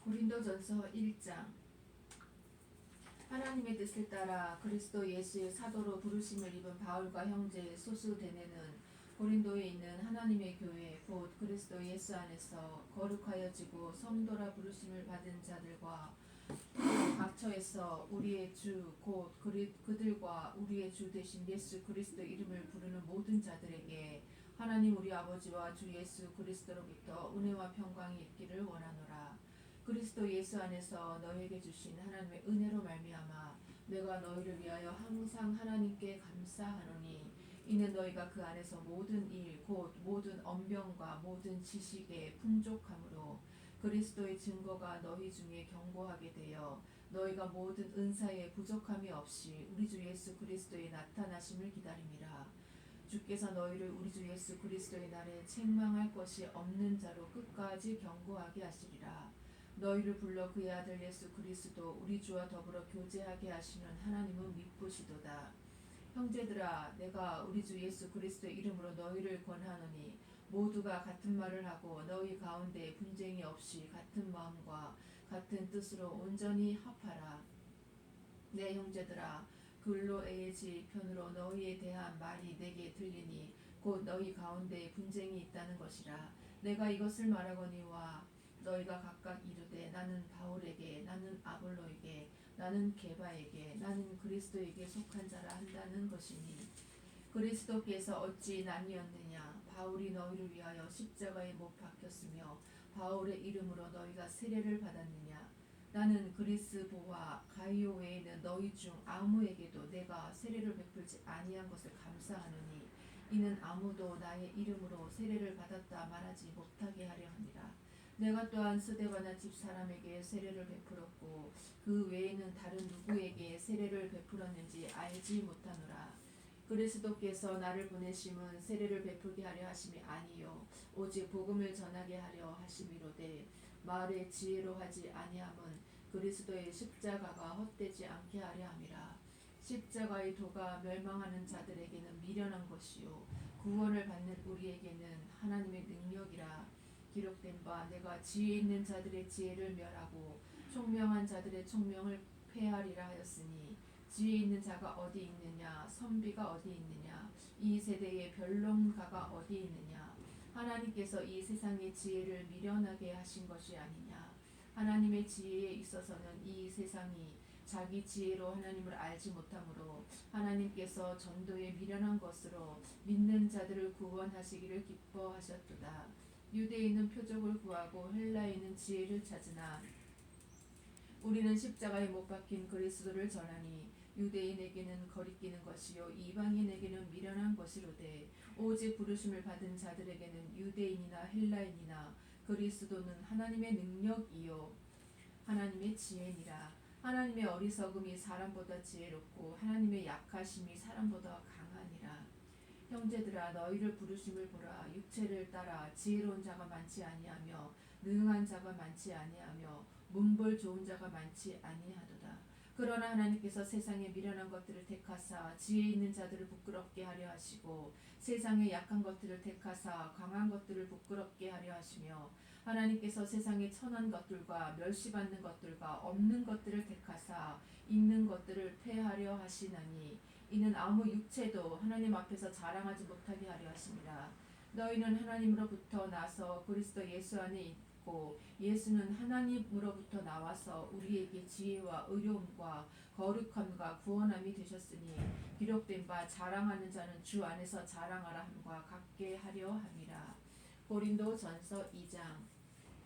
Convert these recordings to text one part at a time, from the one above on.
고린도전서 1장. 하나님의 뜻을 따라 그리스도 예수의 사도로 부르심을 입은 바울과 형제 소수대네는 고린도에 있는 하나님의 교회 곧 그리스도 예수 안에서 거룩하여지고 성도라 부르심을 받은 자들과 각처에서 우리의 주 곧 그들과 우리의 주 되신 예수 그리스도 이름을 부르는 모든 자들에게 하나님 우리 아버지와 주 예수 그리스도로부터 은혜와 평강이 있기를 원하노라. 그리스도 예수 안에서 너희에게 주신 하나님의 은혜로 말미암아 내가 너희를 위하여 항상 하나님께 감사하노니 이는 너희가 그 안에서 모든 일 곧 모든 언변과 모든 지식에 풍족함으로 그리스도의 증거가 너희 중에 견고하게 되어 너희가 모든 은사에 부족함이 없이 우리 주 예수 그리스도의 나타나심을 기다림이라. 주께서 너희를 우리 주 예수 그리스도의 날에 책망할 것이 없는 자로 끝까지 견고하게 하시리라. 너희를 불러 그의 아들 예수 그리스도 우리 주와 더불어 교제하게 하시는 하나님은 미쁘시도다. 형제들아, 내가 우리 주 예수 그리스도의 이름으로 너희를 권하노니 모두가 같은 말을 하고 너희 가운데 분쟁이 없이 같은 마음과 같은 뜻으로 온전히 합하라. 내 형제들아, 글로에의 편으로 너희에 대한 말이 내게 들리니 곧 너희 가운데 분쟁이 있다는 것이라. 내가 이것을 말하거니와 너희가 각각 이르되 나는 바울에게, 나는 아볼로에게, 나는 게바에게, 나는 그리스도에게 속한 자라 한다는 것이니 그리스도께서 어찌 나뉘었느냐? 바울이 너희를 위하여 십자가에 못 박혔으며 바울의 이름으로 너희가 세례를 받았느냐? 나는 그리스보와 가이오 외에는 너희 중 아무에게도 내가 세례를 베풀지 아니한 것을 감사하노니 이는 아무도 나의 이름으로 세례를 받았다 말하지 못하게 하려 함이라. 내가 또한 스데바나 집 사람에게 세례를 베풀었고 그 외에는 다른 누구에게 세례를 베풀었는지 알지 못하노라. 그리스도께서 나를 보내심은 세례를 베풀게 하려 하심이 아니요 오직 복음을 전하게 하려 하심이로되 말의 지혜로 하지 아니함은 그리스도의 십자가가 헛되지 않게 하려 함이라. 십자가의 도가 멸망하는 자들에게는 미련한 것이요 구원을 받는 우리에게는 하나님의 능력이라. 기록된 바 내가 지혜 있는 자들의 지혜를 멸하고 총명한 자들의 총명을 폐하리라 하였으니 지혜 있는 자가 어디 있느냐? 선비가 어디 있느냐? 이 세대의 변론가가 어디 있느냐? 하나님께서 이 세상의 지혜를 미련하게 하신 것이 아니냐? 하나님의 지혜에 있어서는 이 세상이 자기 지혜로 하나님을 알지 못하므로 하나님께서 전도에 미련한 것으로 믿는 자들을 구원하시기를 기뻐하셨도다. 유대인은 표적을 구하고 헬라인은 지혜를 찾으나 우리는 십자가에 못 박힌 그리스도를 전하니 유대인에게는 거리끼는 것이요 이방인에게는 미련한 것이로되 오직 부르심을 받은 자들에게는 유대인이나 헬라인이나 그리스도는 하나님의 능력이요 하나님의 지혜니라. 하나님의 어리석음이 사람보다 지혜롭고 하나님의 약하심이 사람보다 강하니라. 형제들아, 너희를 부르심을 보라. 육체를 따라 지혜로운 자가 많지 아니하며 능한 자가 많지 아니하며 문벌 좋은 자가 많지 아니하도다. 그러나 하나님께서 세상에 미련한 것들을 택하사 지혜 있는 자들을 부끄럽게 하려 하시고 세상에 약한 것들을 택하사 강한 것들을 부끄럽게 하려 하시며 하나님께서 세상에 천한 것들과 멸시받는 것들과 없는 것들을 택하사 있는 것들을 폐하려 하시나니 이는 아무 육체도 하나님 앞에서 자랑하지 못하게 하려 하심이라. 너희는 하나님으로부터 나서 그리스도 예수 안에 있고 예수는 하나님으로부터 나와서 우리에게 지혜와 의로움과 거룩함과 구원함이 되셨으니 기록된 바 자랑하는 자는 주 안에서 자랑하라 함과 같게 하려 함이라. 고린도전서 2장.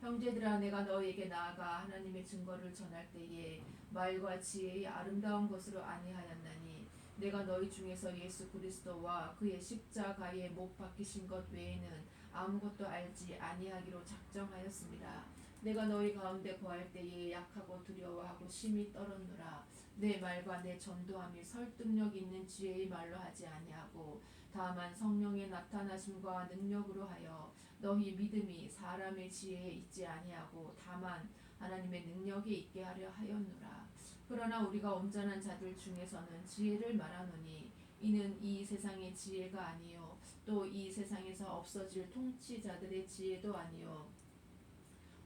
형제들아, 내가 너희에게 나아가 하나님의 증거를 전할 때에 말과 지혜의 아름다운 것으로 아니하였나니 내가 너희 중에서 예수 그리스도와 그의 십자가에 못 박히신 것 외에는 아무것도 알지 아니하기로 작정하였습니다. 내가 너희 가운데 거할 때에 약하고 두려워하고 심히 떨었노라. 내 말과 내 전도함이 설득력 있는 지혜의 말로 하지 아니하고 다만 성령의 나타나심과 능력으로 하여 너희 믿음이 사람의 지혜에 있지 아니하고 다만 하나님의 능력에 있게 하려 하였노라. 그러나 우리가 온전한 자들 중에서는 지혜를 말하노니 이는 이 세상의 지혜가 아니요 또 이 세상에서 없어질 통치자들의 지혜도 아니요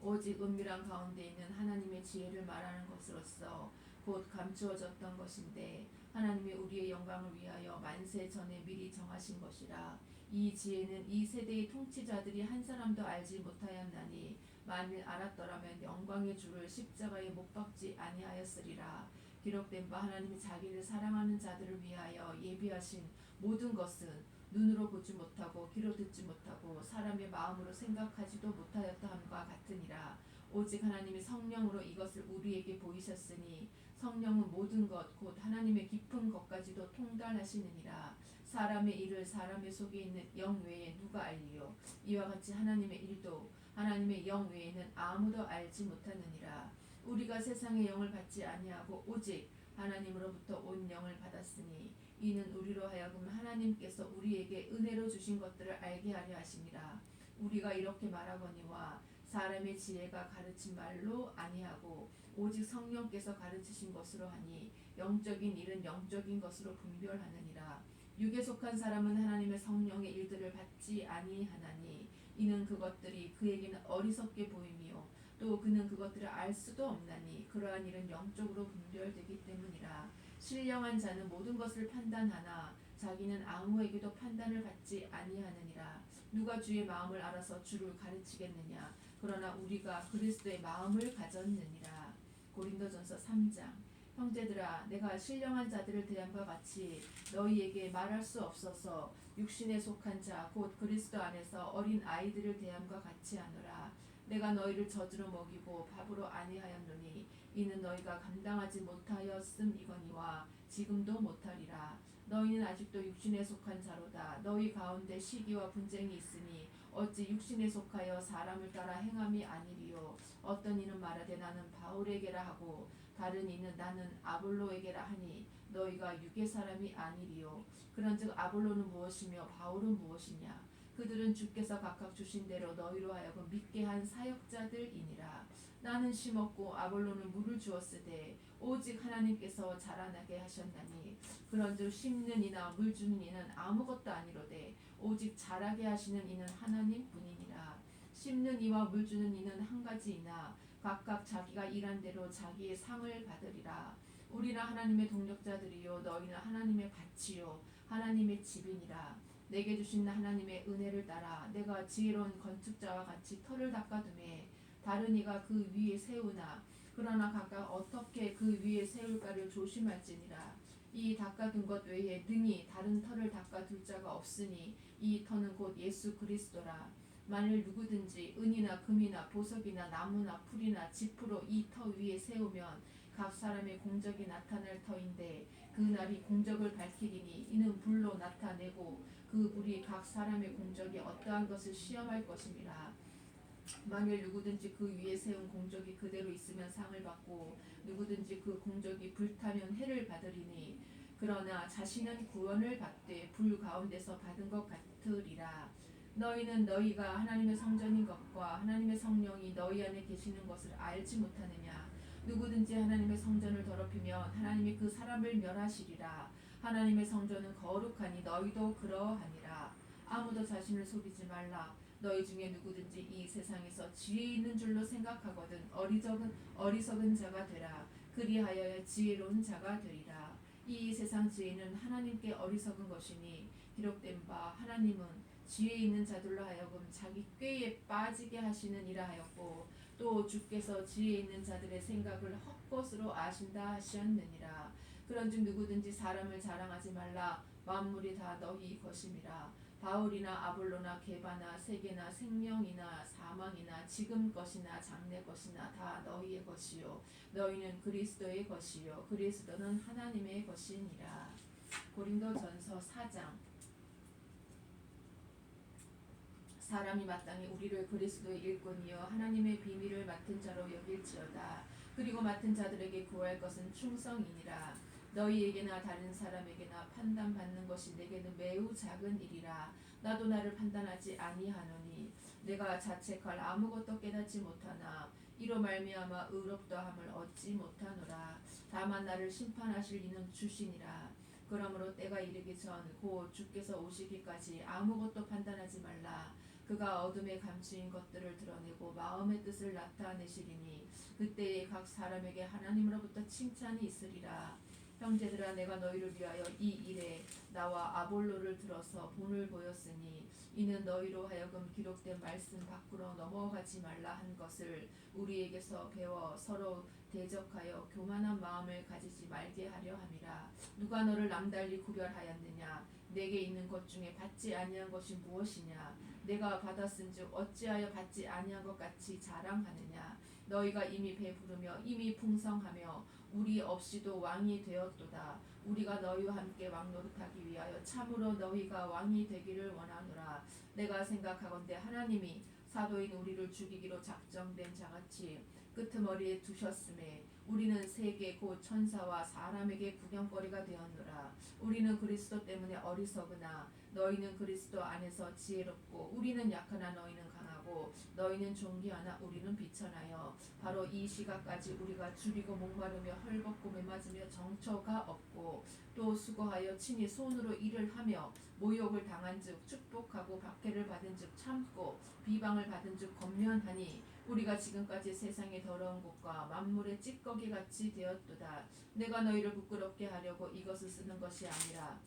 오직 은밀한 가운데 있는 하나님의 지혜를 말하는 것으로서 곧 감추어졌던 것인데 하나님이 우리의 영광을 위하여 만세 전에 미리 정하신 것이라. 이 지혜는 이 세대의 통치자들이 한 사람도 알지 못하였나니 만일 알았더라면 영광의 주를 십자가에 못 박지 아니하였으리라. 기록된 바 하나님이 자기를 사랑하는 자들을 위하여 예비하신 모든 것은 눈으로 보지 못하고 귀로 듣지 못하고 사람의 마음으로 생각하지도 못하였다 함과 같으니라. 오직 하나님이 성령으로 이것을 우리에게 보이셨으니 성령은 모든 것 곧 하나님의 깊은 것까지도 통달하시느니라. 사람의 일을 사람의 속에 있는 영 외에 누가 알리요? 이와 같이 하나님의 일도 하나님의 영 외에는 아무도 알지 못하느니라. 우리가 세상의 영을 받지 아니하고 오직 하나님으로부터 온 영을 받았으니 이는 우리로 하여금 하나님께서 우리에게 은혜로 주신 것들을 알게 하려 하심이라. 우리가 이렇게 말하거니와 사람의 지혜가 가르친 말로 아니하고 오직 성령께서 가르치신 것으로 하니 영적인 일은 영적인 것으로 분별하느니라. 육에 속한 사람은 하나님의 성령의 일들을 받지 아니하나니 이는 그것들이 그에게는 어리석게 보임이요 또 그는 그것들을 알 수도 없나니 그러한 일은 영적으로 분별되기 때문이라. 신령한 자는 모든 것을 판단하나 자기는 아무에게도 판단을 받지 아니하느니라. 누가 주의 마음을 알아서 주를 가르치겠느냐? 그러나 우리가 그리스도의 마음을 가졌느니라. 고린도전서 3장. 형제들아, 내가 신령한 자들을 대함과 같이 너희에게 말할 수 없어서 육신에 속한 자 곧 그리스도 안에서 어린 아이들을 대함과 같이 하노라. 내가 너희를 젖으로 먹이고 밥으로 아니하였노니 이는 너희가 감당하지 못하였음이거니와 지금도 못하리라. 너희는 아직도 육신에 속한 자로다. 너희 가운데 시기와 분쟁이 있으니 어찌 육신에 속하여 사람을 따라 행함이 아니리요. 어떤 이는 말하되 나는 바울에게라 하고 다른 이는 나는 아볼로에게라 하니 너희가 육의 사람이 아니리요. 그런즉 아볼로는 무엇이며 바울은 무엇이냐? 그들은 주께서 각각 주신 대로 너희로 하여금 믿게 한 사역자들이니라. 나는 심었고 아볼로는 물을 주었으되 오직 하나님께서 자라나게 하셨나니 그런즉 심는 이나 물 주는 이는 아무것도 아니로되 오직 자라게 하시는 이는 하나님뿐이니라. 심는 이와 물 주는 이는 한 가지이나 각각 자기가 일한 대로 자기의 상을 받으리라. 우리는 하나님의 동력자들이요 너희는 하나님의 밭이요 하나님의 집이니라. 내게 주신 하나님의 은혜를 따라 내가 지혜로운 건축자와 같이 터를 닦아두매 다른 이가 그 위에 세우나 그러나 각각 어떻게 그 위에 세울까를 조심할지니라. 이 닦아둔 것 외에 능히 다른 터를 닦아둘 자가 없으니 이 터는 곧 예수 그리스도라. 만일 누구든지 은이나 금이나 보석이나 나무나 풀이나 짚으로 이 터 위에 세우면 각 사람의 공적이 나타날 터인데 그 날이 공적을 밝히리니 이는 불로 나타내고 그 불이 각 사람의 공적이 어떠한 것을 시험할 것임이라. 만일 누구든지 그 위에 세운 공적이 그대로 있으면 상을 받고 누구든지 그 공적이 불타면 해를 받으리니 그러나 자신은 구원을 받되 불 가운데서 받은 것 같으리라. 너희는 너희가 하나님의 성전인 것과 하나님의 성령이 너희 안에 계시는 것을 알지 못하느냐? 누구든지 하나님의 성전을 더럽히면 하나님이 그 사람을 멸하시리라. 하나님의 성전은 거룩하니 너희도 그러하니라. 아무도 자신을 속이지 말라. 너희 중에 누구든지 이 세상에서 지혜 있는 줄로 생각하거든 어리석은 자가 되라. 그리하여 지혜로운 자가 되리라. 이 세상 지혜는 하나님께 어리석은 것이니 기록된 바 하나님은 지혜 있는 자들로 하여금 자기 꾀에 빠지게 하시느니라 하였고 또 주께서 지혜 있는 자들의 생각을 헛것으로 아신다 하셨느니라. 그런즉 누구든지 사람을 자랑하지 말라. 만물이 다 너희 것임이라. 바울이나 아볼로나 게바나 세계나 생명이나 사망이나 지금 것이나 장래 것이나 다 너희의 것이요 너희는 그리스도의 것이요 그리스도는 하나님의 것이니라. 고린도전서 4장. 사람이 마땅히 우리를 그리스도의 일꾼이요 하나님의 비밀을 맡은 자로 여길지어다. 그리고 맡은 자들에게 구할 것은 충성이니라. 너희에게나 다른 사람에게나 판단받는 것이 내게는 매우 작은 일이라. 나도 나를 판단하지 아니하노니 내가 자책할 아무것도 깨닫지 못하나 이로 말미암아 의롭다함을 얻지 못하노라. 다만 나를 심판하실 이는 주시니라. 그러므로 때가 이르기 전 곧 주께서 오시기까지 아무것도 판단하지 말라. 그가 어둠에 감추인 것들을 드러내고 마음의 뜻을 나타내시리니 그때에 각 사람에게 하나님으로부터 칭찬이 있으리라. 형제들아 내가 너희를 위하여 이 일에 나와 아볼로를 들어서 본을 보였으니 이는 너희로 하여금 기록된 말씀 밖으로 넘어가지 말라 한 것을 우리에게서 배워 서로 대적하여 교만한 마음을 가지지 말게 하려 함이라. 누가 너를 남달리 구별하였느냐? 내게 있는 것 중에 받지 아니한 것이 무엇이냐? 내가 받았은즉 어찌하여 받지 아니한 것 같이 자랑하느냐? 너희가 이미 배부르며 이미 풍성하며 우리 없이도 왕이 되었도다. 우리가 너희와 함께 왕 노릇하기 위하여 참으로 너희가 왕이 되기를 원하노라. 내가 생각하건대 하나님이 사도인 우리를 죽이기로 작정된 자같이 끄트머리에 두셨음에 우리는 세계 곧 천사와 사람에게 구경거리가 되었노라. 우리는 그리스도 때문에 어리석으나 너희는 그리스도 안에서 지혜롭고 우리는 약하나 너희는 강하고 너희는 존귀하나 우리는 비천하여 바로 이 시각까지 우리가 줄이고 목마르며 헐벗고 매맞으며 정처가 없고 또 수고하여 친히 손으로 일을 하며 모욕을 당한즉 축복하고 박해를 받은즉 참고 비방을 받은즉 권면하니 우리가 지금까지 세상의 더러운 것과 만물의 찌꺼기 같이 되었도다. 내가 너희를 부끄럽게 하려고 이것을 쓰는 것이 아니라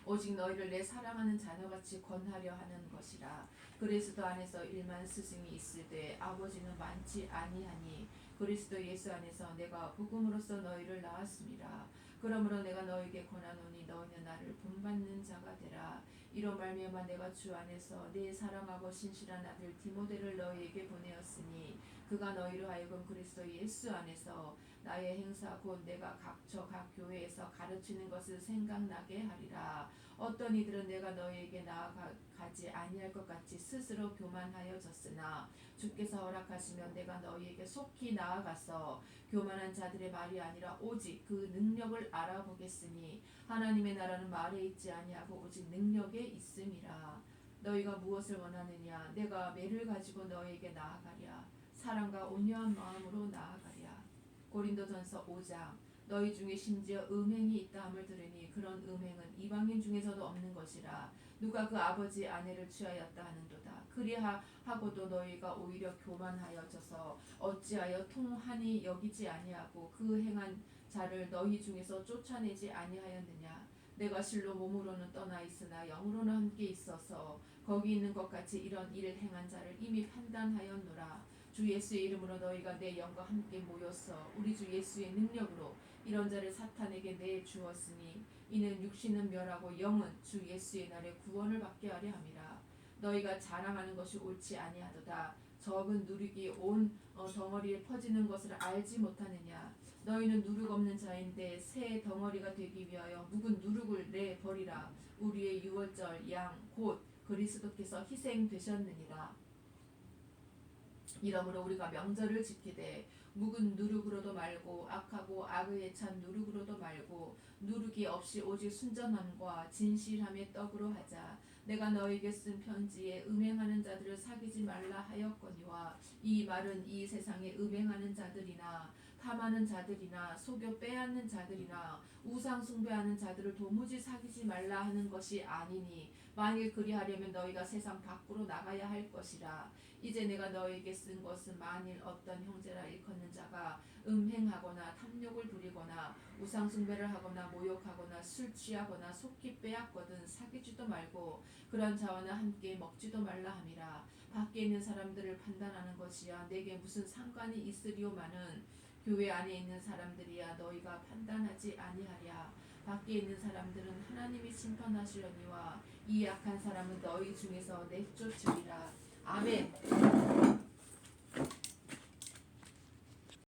오직 너희를 내 사랑하는 자녀같이 권하려 하는 것이라. 그리스도 안에서 일만 스승이 있으되 아버지는 많지 아니하니 그리스도 예수 안에서 내가 복음으로써 너희를 낳았습니다. 그러므로 내가 너희에게 권하노니 너희는 나를 본받는 자가 되라. 이로 말미암아 내가 주 안에서 내 사랑하고 신실한 아들 디모데를 너희에게 보내었으니 그가 너희로 하여금 그리스도 예수 안에서 나의 행사 곧 내가 각처 각 교회에서 가르치는 것을 생각나게 하리라. 어떤 이들은 내가 너희에게 나아가지 아니할 것 같이 스스로 교만하여졌으나 주께서 허락하시면 내가 너희에게 속히 나아가서 교만한 자들의 말이 아니라 오직 그 능력을 알아보겠으니 하나님의 나라는 말에 있지 아니하고 오직 능력에 있음이라. 너희가 무엇을 원하느냐? 내가 매를 가지고 너희에게 나아가랴. 사랑과 온유한 마음으로 나아가랴. 고린도전서 5장. 너희 중에 심지어 음행이 있다 함을 들으니 그런 음행은 이방인 중에서도 없는 것이라. 누가 그 아버지 아내를 취하였다 하는도다. 그리하고도 너희가 오히려 교만하여져서 어찌하여 통하니 여기지 아니하고 그 행한 자를 너희 중에서 쫓아내지 아니하였느냐. 내가 실로 몸으로는 떠나 있으나 영으로는 함께 있어서 거기 있는 것 같이 이런 일을 행한 자를 이미 판단하였노라. 주 예수의 이름으로 너희가 내 영과 함께 모여서 우리 주 예수의 능력으로 이런 자를 사탄에게 내주었으니 이는 육신은 멸하고 영은 주 예수의 날에 구원을 받게 하려 함이라. 너희가 자랑하는 것이 옳지 아니하도다. 적은 누룩이 온 덩어리에 퍼지는 것을 알지 못하느냐. 너희는 누룩 없는 자인데 새 덩어리가 되기 위하여 묵은 누룩을 내버리라. 우리의 유월절 양 곧 그리스도께서 희생되셨느니라. 이러므로 우리가 명절을 지키되 묵은 누룩으로도 말고 악하고 악의에 찬 누룩으로도 말고 누룩이 없이 오직 순전함과 진실함의 떡으로 하자. 내가 너에게 쓴 편지에 음행하는 자들을 사귀지 말라 하였거니와 이 말은 이 세상에 음행하는 자들이나 탐하는 자들이나 속여 빼앗는 자들이나 우상 숭배하는 자들을 도무지 사귀지 말라 하는 것이 아니니 만일 그리하려면 너희가 세상 밖으로 나가야 할 것이라. 이제 내가 너에게 쓴 것은 만일 어떤 형제라 일컫는 자가 음행하거나 탐욕을 부리거나 우상 숭배를 하거나 모욕하거나 술 취하거나 속기 빼앗거든 사귀지도 말고 그런 자와는 함께 먹지도 말라 함이라. 밖에 있는 사람들을 판단하는 것이야 내게 무슨 상관이 있으리오마는 교회 안에 있는 사람들이야 너희가 판단하지 아니하랴. 밖에 있는 사람들은 하나님이 심판하시려니와 이 약한 사람은 너희 중에서 내쫓으리라. 아멘.